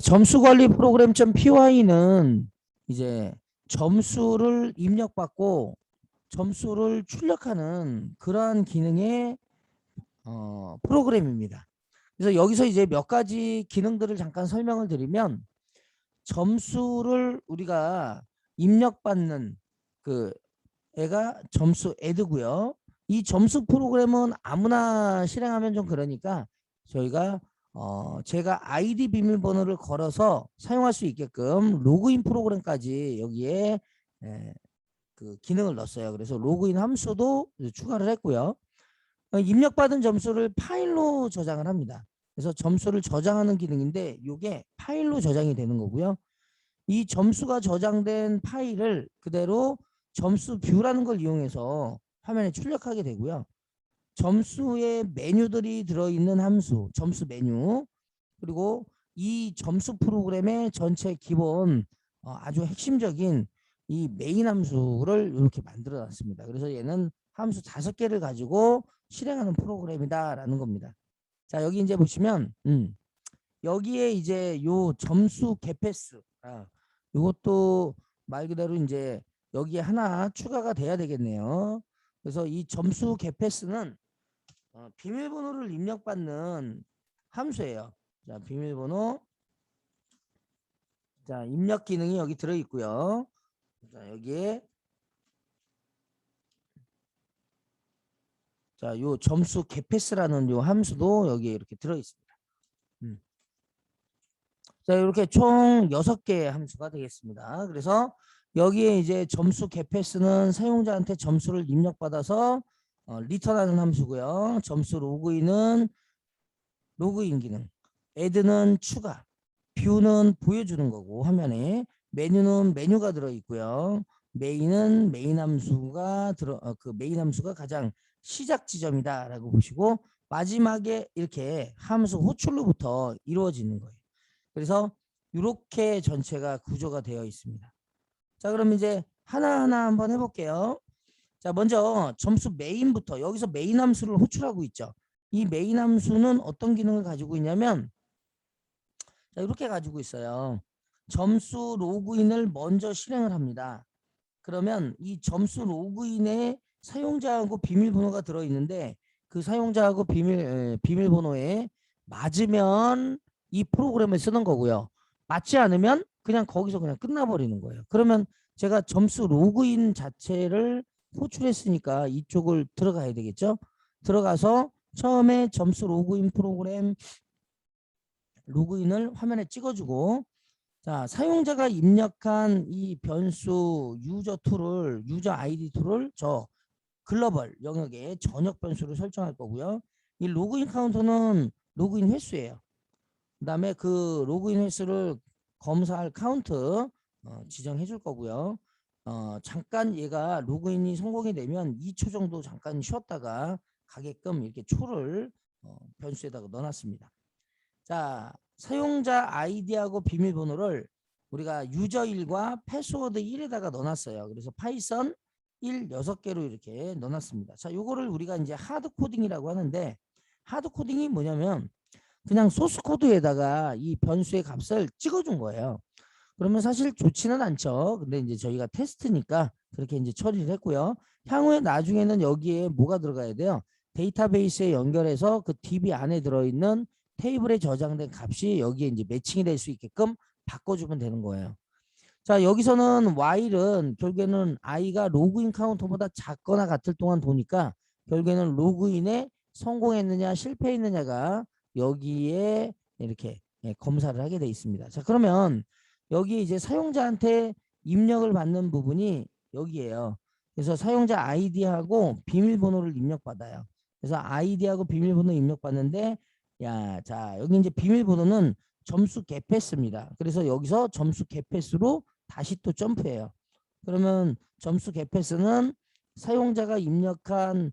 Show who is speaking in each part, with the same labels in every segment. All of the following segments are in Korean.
Speaker 1: 점수관리 프로그램.py는 이제 점수를 입력받고 점수를 출력하는 그러한 기능의 프로그램입니다. 그래서 여기서 이제 몇 가지 기능들을 잠깐 설명을 드리면 점수를 우리가 입력받는 그 애가 점수 애드고요. 이 점수 프로그램은 아무나 실행하면 좀 그러니까 저희가 제가 아이디 비밀번호를 걸어서 사용할 수 있게끔 로그인 프로그램까지 여기에 그 기능을 넣었어요. 그래서 로그인 함수도 추가를 했고요. 입력받은 점수를 파일로 저장을 합니다. 그래서 점수를 저장하는 기능인데 이게 파일로 저장이 되는 거고요. 이 점수가 저장된 파일을 그대로 점수 뷰라는 걸 이용해서 화면에 출력하게 되고요. 점수의 메뉴들이 들어있는 함수, 점수 메뉴, 그리고 이 점수 프로그램의 전체 기본 아주 핵심적인 이 메인 함수를 이렇게 만들어 놨습니다. 그래서 얘는 함수 5개를 가지고 실행하는 프로그램이다라는 겁니다. 자, 여기 이제 보시면 여기에 이제 요 점수 개패스 이것도 말 그대로 이제 여기에 하나 추가가 돼야 되겠네요. 그래서 이 점수 개패스는 비밀번호를 입력받는 함수예요. 자, 비밀번호. 자, 입력 기능이 여기 들어 있고요. 자, 여기에 자, 요 점수 개패스라는 요 함수도 여기에 이렇게 들어 있습니다. 자, 이렇게 총 6개의 함수가 되겠습니다. 그래서 여기에 이제 점수 개패스는 사용자한테 점수를 입력받아서 리턴하는 함수고요. 점수 로그인은 로그인 기능, 애드는 추가, 뷰는 보여주는 거고 화면에 메뉴는 메뉴가 들어 있고요. 메인은 메인 함수가 그 메인 함수가 가장 시작 지점이다라고 보시고 마지막에 이렇게 함수 호출로부터 이루어지는 거예요. 그래서 이렇게 전체가 구조가 되어 있습니다. 자, 그럼 이제 하나하나 한번 해볼게요. 자, 먼저 점수 메인부터 여기서 메인 함수를 호출하고 있죠. 이 메인 함수는 어떤 기능을 가지고 있냐면 자, 이렇게 가지고 있어요. 점수 로그인을 먼저 실행을 합니다. 그러면 이 점수 로그인에 사용자하고 비밀번호가 들어있는데 그 사용자하고 비밀번호에 맞으면 이 프로그램을 쓰는 거고요. 맞지 않으면 그냥 거기서 그냥 끝나버리는 거예요. 그러면 제가 점수 로그인 자체를 호출했으니까 이쪽을 들어가야 되겠죠. 들어가서 처음에 점수 로그인 프로그램 로그인을 화면에 찍어주고 자, 사용자가 입력한 이 변수 유저 툴을 유저 아이디 툴을 저 글로벌 영역에 전역 변수를 설정할 거고요. 이 로그인 카운터는 로그인 횟수예요. 그다음에 그 로그인 횟수를 검사할 카운트 지정해 줄 거고요. 잠깐 얘가 로그인이 성공이 되면 2초 정도 잠깐 쉬었다가 가게끔 이렇게 초를 변수에다가 넣어놨습니다. 자, 사용자 아이디하고 비밀번호를 우리가 유저 1과 패스워드 1에다가 넣어놨어요. 그래서 파이썬 1 6개로 이렇게 넣어놨습니다. 자, 요거를 우리가 이제 하드 코딩이라고 하는데 하드 코딩이 뭐냐면 그냥 소스 코드에다가 이 변수의 값을 찍어준 거예요. 그러면 사실 좋지는 않죠. 근데 이제 저희가 테스트니까 그렇게 이제 처리를 했고요. 향후에 나중에는 여기에 뭐가 들어가야 돼요? 데이터베이스에 연결해서 그 DB 안에 들어있는 테이블에 저장된 값이 여기에 이제 매칭이 될 수 있게끔 바꿔주면 되는 거예요. 자, 여기서는 while은 결국에는 i가 로그인 카운터보다 작거나 같을 동안 도니까 결국에는 로그인에 성공했느냐 실패했느냐가 여기에 이렇게 검사를 하게 돼 있습니다. 자, 그러면 여기 이제 사용자한테 입력을 받는 부분이 여기에요. 그래서 사용자 아이디하고 비밀번호를 입력받아요. 그래서 아이디하고 비밀번호 입력받는데 야, 자, 여기 이제 비밀번호는 점수 개패스입니다. 그래서 여기서 점수 개패스로 다시 또 점프해요. 그러면 점수 개패스는 사용자가 입력한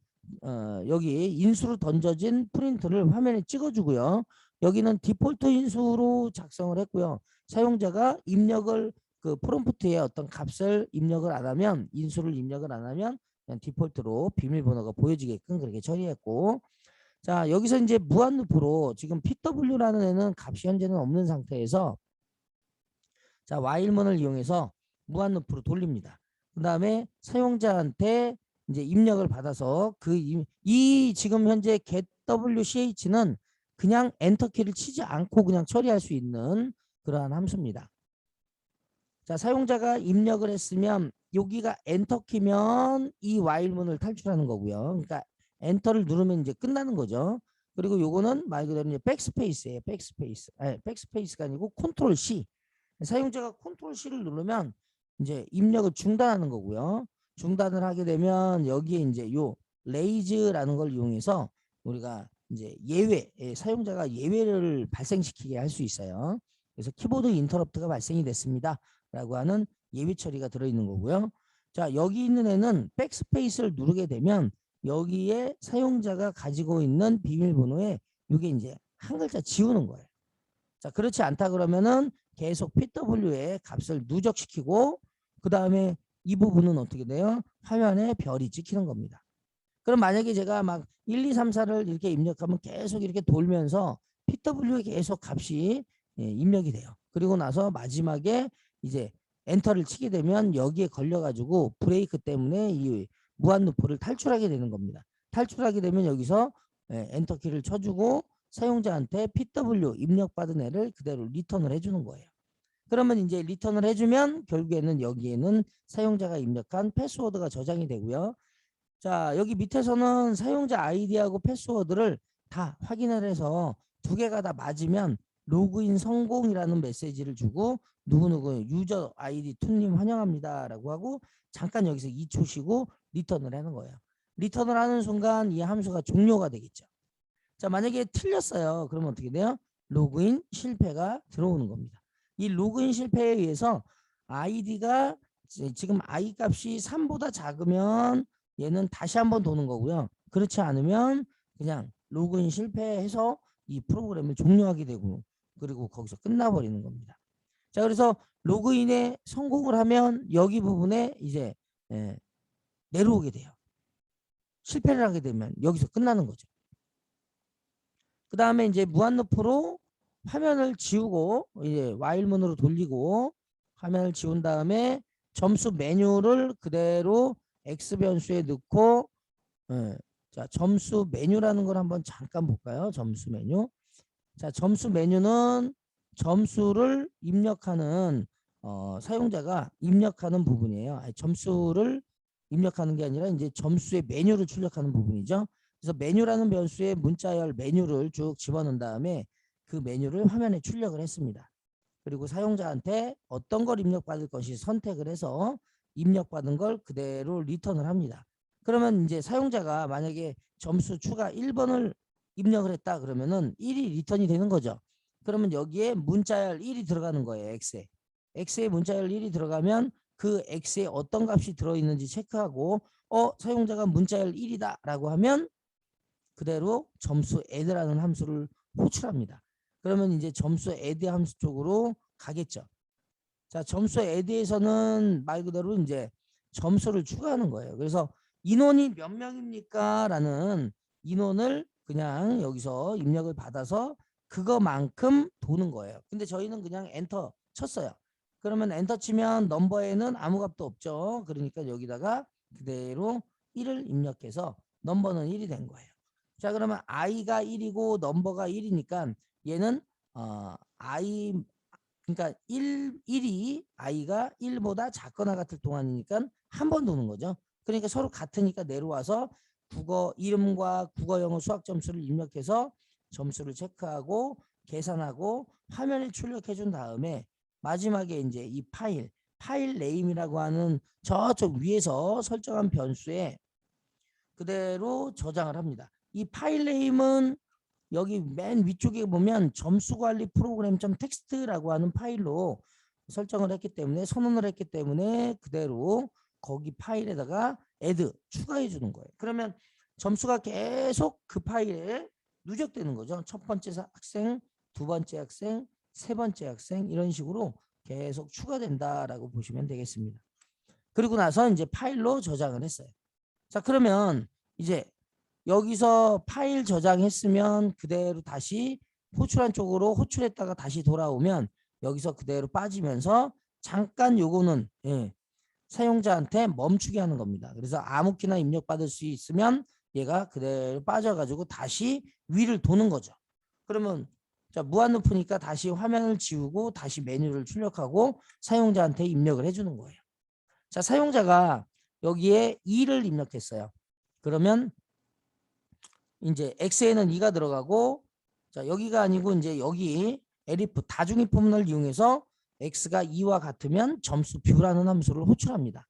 Speaker 1: 여기 인수로 던져진 프린트를 화면에 찍어주고요. 여기는 디폴트 인수로 작성을 했고요. 사용자가 입력을 그 프롬프트에 어떤 값을 입력을 안 하면 인수를 입력을 안 하면 그냥 디폴트로 비밀번호가 보여지게끔 그렇게 처리했고 자 여기서 이제 무한루프로 지금 PW라는 애는 값이 현재는 없는 상태에서 자, while문을 이용해서 무한 루프로 돌립니다. 그 다음에 사용자한테 이제 입력을 받아서 이 지금 현재 getWch는 그냥 엔터키를 치지 않고 그냥 처리할 수 있는 그러한 함수입니다. 자, 사용자가 입력을 했으면 여기가 엔터키면 이 while문을 탈출하는 거고요. 그러니까 엔터를 누르면 이제 끝나는 거죠. 그리고 요거는 말 그대로 이제 백스페이스예요. 백스페이스. 아니, 백스페이스가 아니고 컨트롤 C. 사용자가 컨트롤 C를 누르면 이제 입력을 중단하는 거고요. 중단을 하게 되면 여기에 이제 요 레이즈라는 걸 이용해서 우리가 이제 사용자가 예외를 발생시키게 할 수 있어요. 그래서 키보드 인터럽트가 발생이 됐습니다. 라고 하는 예외 처리가 들어있는 거고요. 자, 여기 있는 애는 백스페이스를 누르게 되면 여기에 사용자가 가지고 있는 비밀번호에 이게 이제 한 글자 지우는 거예요. 자, 그렇지 않다 그러면은 계속 PW의 값을 누적시키고 그 다음에 이 부분은 어떻게 돼요? 화면에 별이 찍히는 겁니다. 그럼 만약에 제가 막 1, 2, 3, 4를 이렇게 입력하면 계속 이렇게 돌면서 PW에 계속 값이 입력이 돼요. 그리고 나서 마지막에 이제 엔터를 치게 되면 여기에 걸려가지고 브레이크 때문에 이 무한 루프를 탈출하게 되는 겁니다. 탈출하게 되면 여기서 엔터키를 쳐주고 사용자한테 PW 입력받은 애를 그대로 리턴을 해주는 거예요. 그러면 이제 리턴을 해주면 결국에는 여기에는 사용자가 입력한 패스워드가 저장이 되고요. 자, 여기 밑에서는 사용자 아이디하고 패스워드를 다 확인을 해서 두 개가 다 맞으면 로그인 성공이라는 메시지를 주고 누구누구 유저 아이디 투님 환영합니다 라고 하고 잠깐 여기서 2초 쉬고 리턴을 하는 거예요. 리턴을 하는 순간 이 함수가 종료가 되겠죠. 자, 만약에 틀렸어요. 그러면 어떻게 돼요? 로그인 실패가 들어오는 겁니다. 이 로그인 실패에 의해서 아이디가 지금 i 값이 3보다 작으면 얘는 다시 한번 도는 거고요. 그렇지 않으면 그냥 로그인 실패해서 이 프로그램을 종료하게 되고 그리고 거기서 끝나버리는 겁니다. 자, 그래서 로그인에 성공을 하면 여기 부분에 이제 내려오게 돼요. 실패를 하게 되면 여기서 끝나는 거죠. 그 다음에 이제 무한루프로 화면을 지우고 이제 while문으로 돌리고 화면을 지운 다음에 점수 메뉴를 그대로 X 변수에 넣고 자, 점수 메뉴라는 걸 한번 잠깐 볼까요? 점수 메뉴. 자, 점수 메뉴는 점수를 입력하는 사용자가 입력하는 부분이에요. 아니, 점수를 입력하는 게 아니라 이제 점수의 메뉴를 출력하는 부분이죠. 그래서 메뉴라는 변수에 문자열 메뉴를 쭉 집어넣은 다음에 그 메뉴를 화면에 출력을 했습니다. 그리고 사용자한테 어떤 걸 입력받을 것이 선택을 해서 입력받은 걸 그대로 리턴을 합니다. 그러면 이제 사용자가 만약에 점수 추가 1번을 입력을 했다 그러면은 1이 리턴이 되는 거죠. 그러면 여기에 문자열 1이 들어가는 거예요. X에. X에 문자열 1이 들어가면 그 X에 어떤 값이 들어있는지 체크하고 사용자가 문자열 1이다 라고 하면 그대로 점수 add라는 함수를 호출합니다. 그러면 이제 점수 add 함수 쪽으로 가겠죠. 자, 점수 add에서는 말 그대로 이제 점수를 추가하는 거예요. 그래서 인원이 몇 명입니까? 라는 인원을 그냥 여기서 입력을 받아서 그거만큼 도는 거예요. 근데 저희는 그냥 엔터 쳤어요. 그러면 엔터 치면 넘버에는 아무 값도 없죠. 그러니까 여기다가 그대로 1을 입력해서 넘버는 1이 된 거예요. 자, 그러면 i가 1이고 넘버가 1이니까 얘는 i 그러니까 1이 i가 1보다 작거나 같을 동안이니까 한 번 도는 거죠. 그러니까 서로 같으니까 내려와서 국어 이름과 국어 영어 수학 점수를 입력해서 점수를 체크하고 계산하고 화면에 출력해 준 다음에 마지막에 이제 이 파일 네임이라고 하는 저쪽 위에서 설정한 변수에 그대로 저장을 합니다. 이 파일 네임은 여기 맨 위쪽에 보면 점수관리 프로그램.txt라고 하는 파일로 설정을 했기 때문에 선언을 했기 때문에 그대로 거기 파일에다가 add 추가해 주는 거예요. 그러면 점수가 계속 그 파일에 누적되는 거죠. 첫 번째 학생, 두 번째 학생, 세 번째 학생 이런 식으로 계속 추가된다라고 보시면 되겠습니다. 그리고 나서 이제 파일로 저장을 했어요. 자, 그러면 이제 여기서 파일 저장했으면 그대로 다시 호출한 쪽으로 호출했다가 다시 돌아오면 여기서 그대로 빠지면서 잠깐 요거는 사용자한테 멈추게 하는 겁니다. 그래서 아무 키나 입력받을 수 있으면 얘가 그대로 빠져가지고 다시 위를 도는 거죠. 그러면 자, 무한 루프니까 다시 화면을 지우고 다시 메뉴를 출력하고 사용자한테 입력을 해주는 거예요. 자, 사용자가 여기에 2를 입력했어요. 그러면 이제 X에는 2가 들어가고, 자, 여기가 아니고 이제 여기 elif 다중이 포문을 이용해서 X가 2와 같으면 점수 뷰라는 함수를 호출합니다.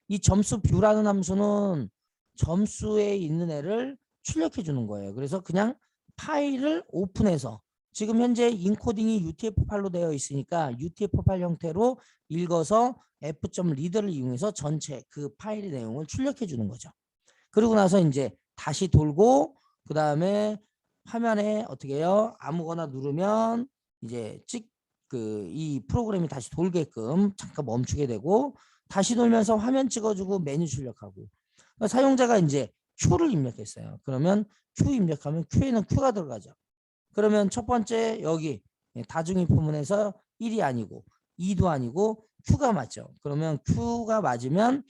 Speaker 1: 이 점수 뷰라는 함수는 점수에 있는 애를 출력해 주는 거예요. 그래서 그냥 파일을 오픈해서 지금 현재 인코딩이 UTF 파일로 되어 있으니까 UTF 파일 형태로 읽어서 f.reader를 이용해서 전체 그 파일의 내용을 출력해 주는 거죠. 그러고 나서 이제 다시 돌고 그 다음에 화면에 어떻게 해요? 아무거나 누르면 이제 이 프로그램이 다시 돌게끔 잠깐 멈추게 되고 다시 돌면서 화면 찍어주고 메뉴 출력하고 그러니까 사용자가 이제 Q를 입력했어요. 그러면 Q 입력하면 Q에는 Q가 들어가죠. 그러면 첫 번째 여기 다중이 포문에서 1이 아니고 2도 아니고 Q가 맞죠. 그러면 Q가 맞으면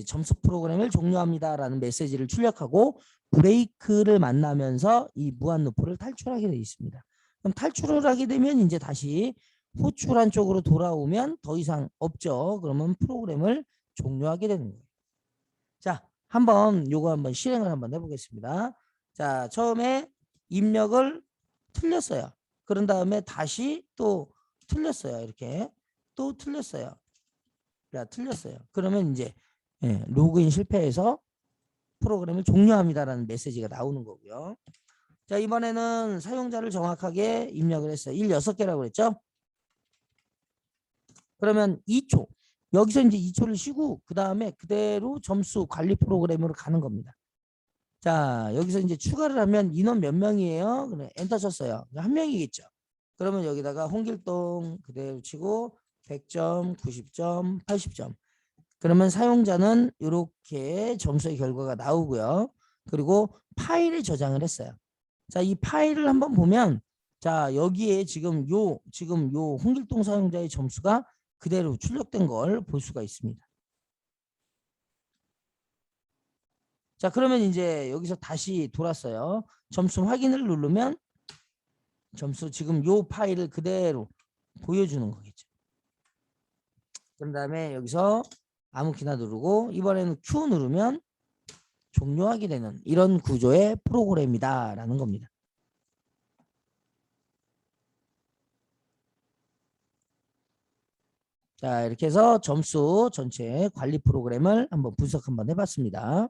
Speaker 1: 점수 프로그램을 종료합니다라는 메시지를 출력하고 브레이크를 만나면서 이 무한 루프를 탈출하게 되어 있습니다. 그럼 탈출을 하게 되면 이제 다시 호출한 쪽으로 돌아오면 더 이상 없죠. 그러면 프로그램을 종료하게 되는 거예요. 자, 요거 한번 실행을 한번 해보겠습니다. 자, 처음에 입력을 틀렸어요. 그런 다음에 다시 또 틀렸어요. 이렇게 또 틀렸어요. 자, 틀렸어요. 그러면 이제 로그인 실패해서 프로그램을 종료합니다라는 메시지가 나오는 거고요. 자, 이번에는 사용자를 정확하게 입력을 했어요. 6개라고 그랬죠? 그러면 2초. 여기서 이제 2초를 쉬고 그 다음에 그대로 점수 관리 프로그램으로 가는 겁니다. 자, 여기서 이제 추가를 하면 인원 몇 명이에요? 그래, 엔터 쳤어요. 한 명이겠죠. 그러면 여기다가 홍길동 그대로 치고 100점, 90점, 80점. 그러면 사용자는 이렇게 점수의 결과가 나오고요. 그리고 파일에 저장을 했어요. 자, 이 파일을 한번 보면 자, 여기에 지금 요 홍길동 사용자의 점수가 그대로 출력된 걸 볼 수가 있습니다. 자, 그러면 이제 여기서 다시 돌았어요. 점수 확인을 누르면 점수 지금 요 파일을 그대로 보여주는 거겠죠. 그런 다음에 여기서 아무 키나 누르고 이번에는 Q 누르면 종료하게 되는 이런 구조의 프로그램이다라는 겁니다. 자, 이렇게 해서 점수 전체 관리 프로그램을 한번 분석 한번 해봤습니다.